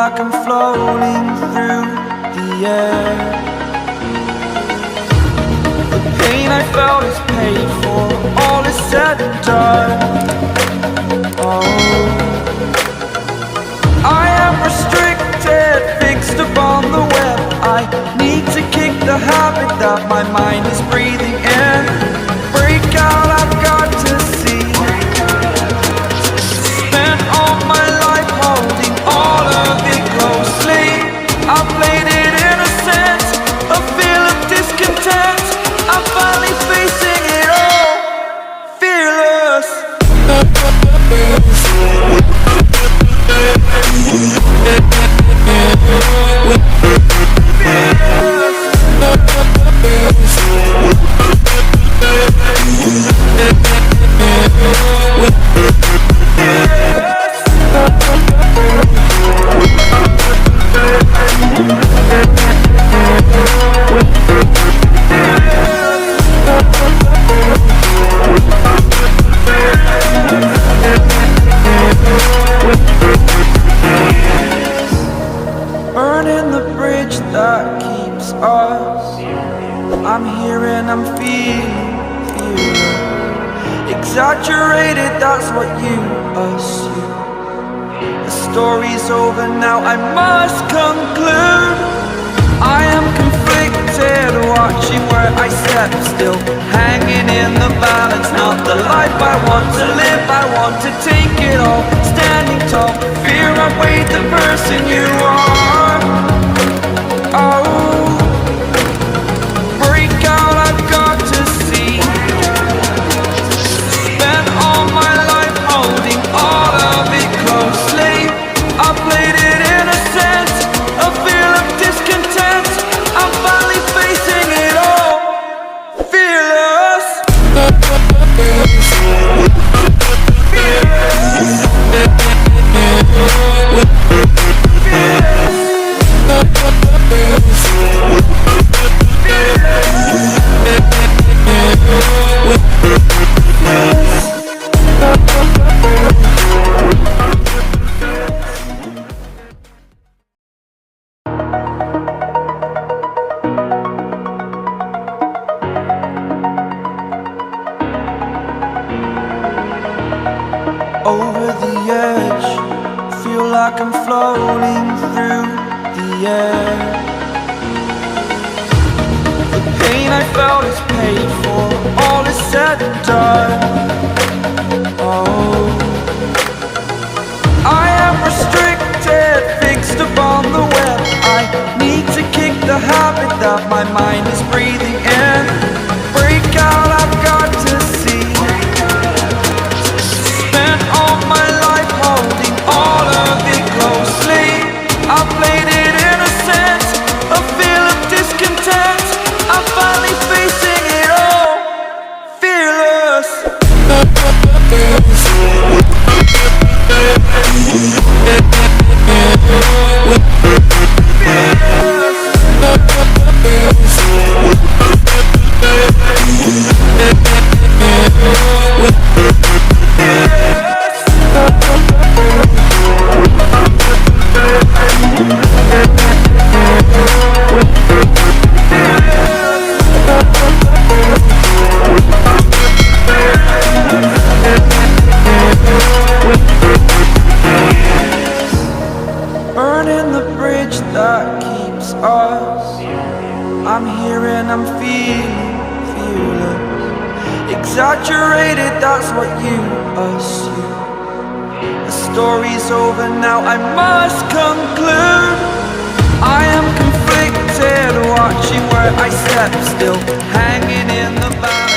like I'm floating through the air. The pain I felt is paid for, all is said and done. Oh, I am restricted, fixed upon the web. I need to kick the habit that my mind is breathing in. Break out, I've got to see. Spent all my life holding all of it closely. I played it innocent, a feel of discontent. I'm finally facing it all, fearless. Burning the bridge that keeps us. I'm here and I'm feeling. Exaggerated, that's what you assume. The story's over now, I must conclude. I am conflicted, watching where I step still, hanging in the balance. Not the life I want to live, I want to take it all. Standing tall, fear I weighed the person you are. Oh, break out, I've got to see. Spent all my life holding all of it closely. I played it innocent, a feel of discontent. I'm finally facing it all, fearless. Over the edge, feel like I'm floating through the air. The pain I felt is paid for, all is said and done. Oh, I am restricted, fixed upon the web. I need to kick the habit that my mind is breathing in. Break out, I've got to see. Spent all my life holding all of it closely. I played it innocent, a feel of discontent. I'm finally facing it all, fearless. Burning the bridge that keeps us. I'm here and I'm feeling, fearless. Exaggerated, that's what you assume. The story's over now, I must conclude. I am conflicted, watching where I step still, hanging in the balance.